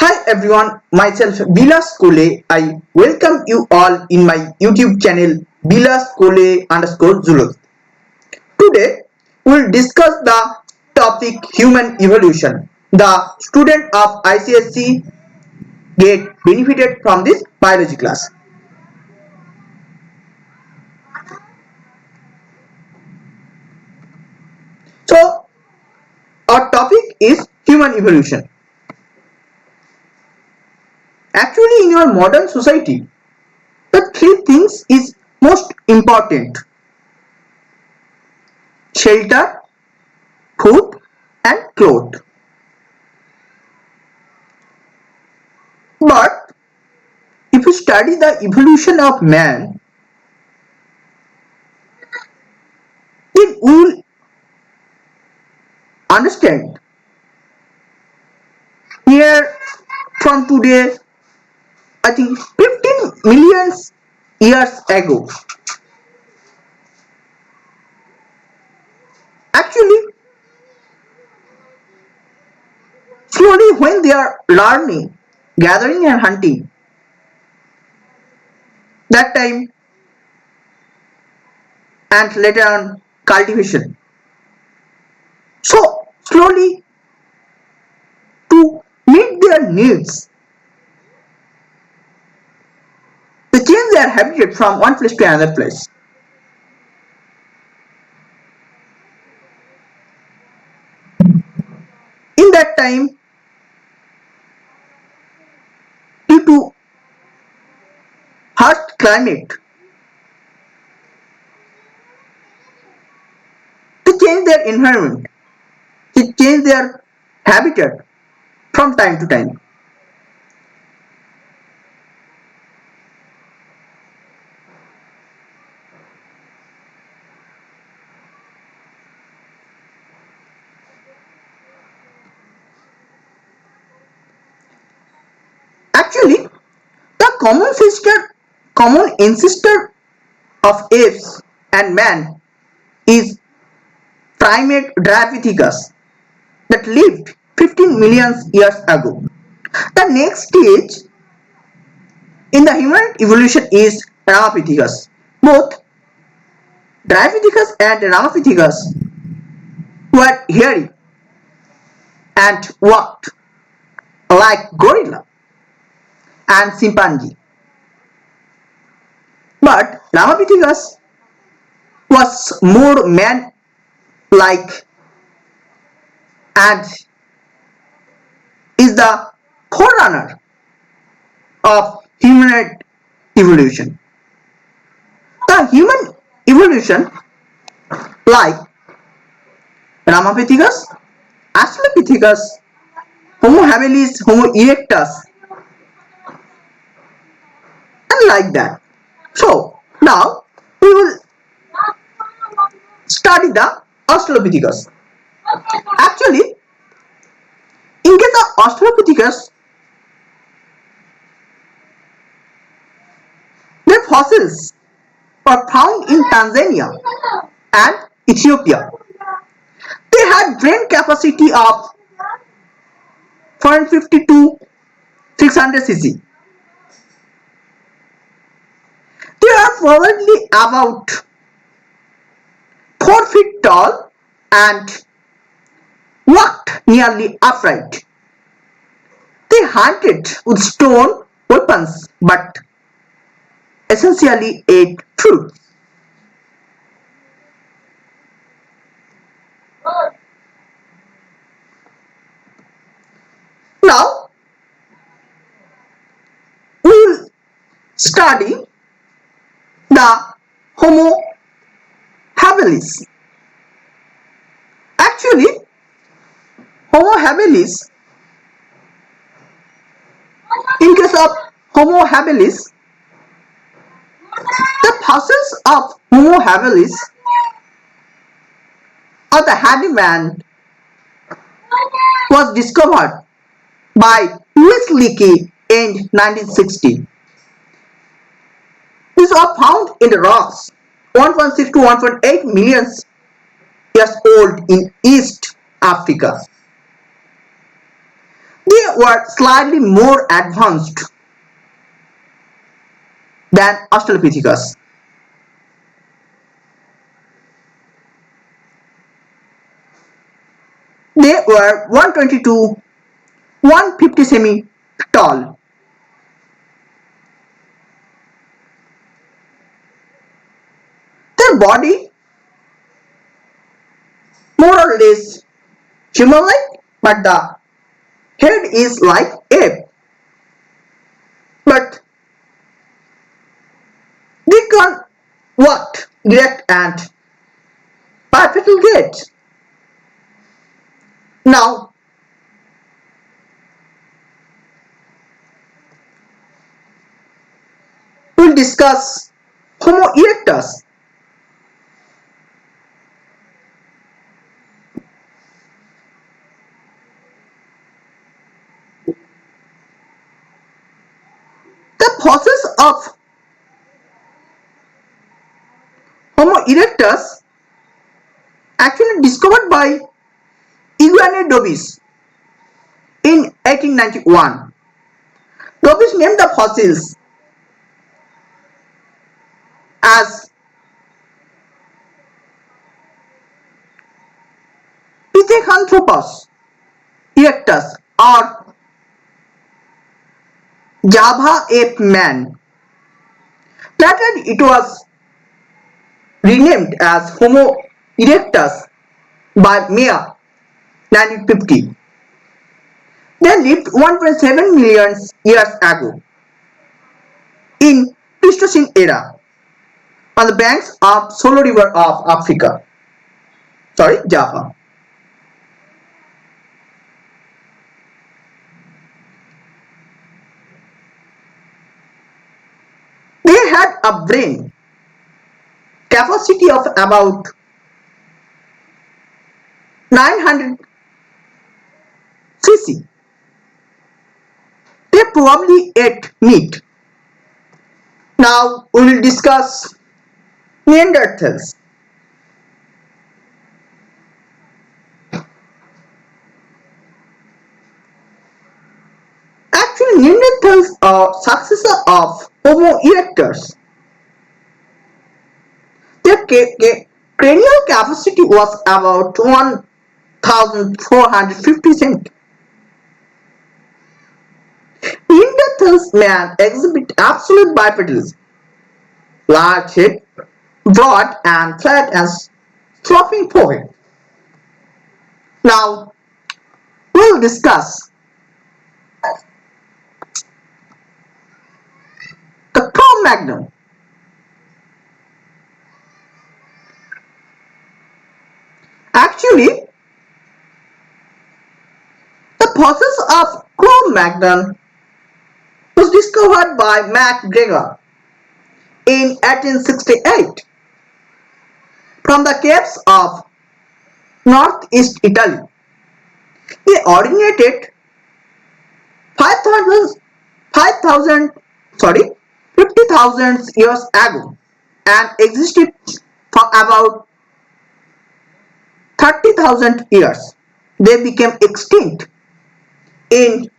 Hi everyone, myself Bilas Kole. I welcome you all in my YouTube channel Bilas Kole _Zulus. Today we'll discuss the topic human evolution. The student of ICSE get benefited from this biology class. So our topic is human evolution. Actually, in your modern society, the three things is most important: shelter, food, and clothes. But if you study the evolution of man, then we will understand here from today, I think 15 million years ago. Actually, slowly when they are learning, gathering and hunting, that time and later on cultivation. So slowly to meet their needs, they change their habitat from one place to another place. In that time, due to harsh climate, they change their environment, they change their habitat from time to time. Actually, the common ancestor of apes and man is primate Dryopithecus that lived 15 million years ago. The next stage in the human evolution is Ramapithecus. Both Dryopithecus and Ramapithecus were hairy and walked like gorilla and chimpanzee. But Ramapithecus was more man-like and is the forerunner of humanoid evolution. The human evolution, like Ramapithecus, Australopithecus, Homo habilis, Homo erectus, and like that. So now we will study the Australopithecus. Actually, in case of Australopithecus, their fossils were found in Tanzania and Ethiopia. They had brain capacity of 450 to 600 cc. They are probably about 4 feet tall and walked nearly upright. They hunted with stone weapons but essentially ate fruit. Now we will study the Homo habilis. Actually, Homo habilis, in case of Homo habilis. The fossils of Homo habilis, or the handy man, was discovered by Louis Leakey in 1960. These are found in the rocks 1.6 to 1.8 million years old in East Africa. They were slightly more advanced than Australopithecus. They were 120 to 150 cm tall. Their body more or less human-like, but the head is like ape. But they can walk direct and bipedal gait. Now, we'll discuss Homo erectus. The fossils of Homo erectus actually discovered by Dobbs in 1891. Dobbs named the fossils as Pithecanthropus erectus or Java ape man. Later it was renamed as Homo erectus by Mea 1950. They lived 1.7 million years ago in Pleistocene era on the banks of Solo River of Africa. Java. They had a brain capacity of about 900 cc. They probably ate meat. Now we will discuss Neanderthals. Actually, Neanderthals are successor of Homo erectus. Their cranial capacity was about 1,450 cm. Neanderthals man exhibit absolute bipedalism, large head, broad and flat and sloping forehead. Now we'll discuss the Cromagnon. Actually, the process of Cromagnon was discovered by MacGregor in 1868 from the caves of northeast Italy. They originated 50,000 years ago and existed for about 30,000 years. They became extinct in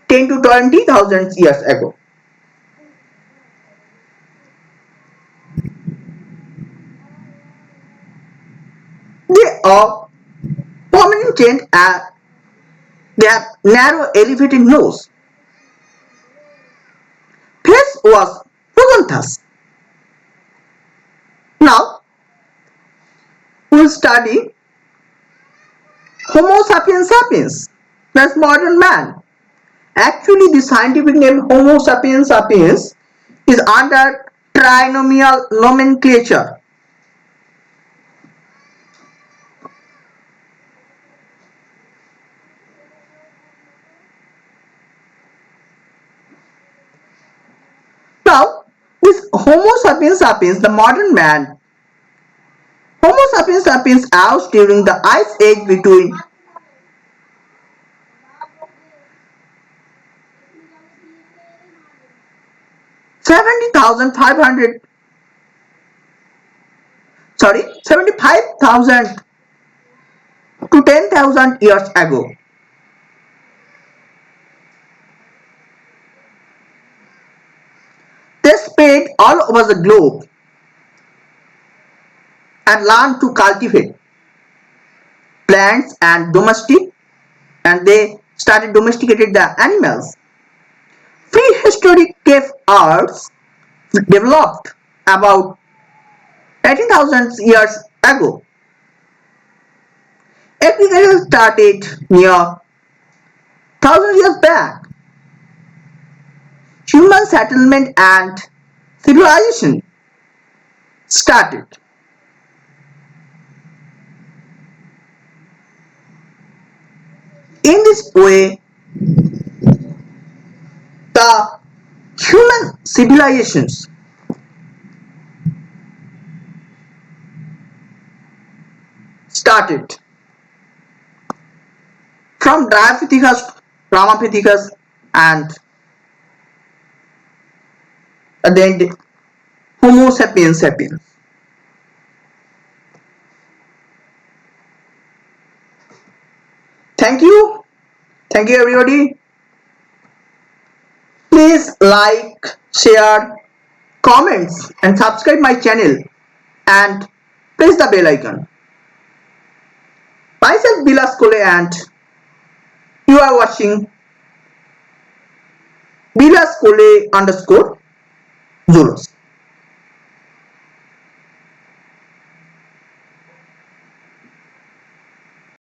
10 to 20,000 years ago. They are prominent and they have narrow elevated nose. Face was progonthous. Now we will study Homo sapiens sapiens, that's modern man. Actually, the scientific name Homo sapiens sapiens is under trinomial nomenclature. Homo sapiens sapiens, the modern man. Homo sapiens sapiens arose during the Ice Age between 75,000 to 10,000 years ago. They spread all over the globe and learned to cultivate plants and they started domesticated the animals. Prehistoric cave arts developed about 18,000 years ago. Agriculture started near 1,000 years back. Human settlement and civilization started. In this way, the human civilizations started from Dryopithecus, Ramapithecus, and then Homo sapiens sapiens. Thank you everybody. Please like, share, comments and subscribe my channel and press the bell icon. Myself Bilas and you are watching Bilas_Zolos.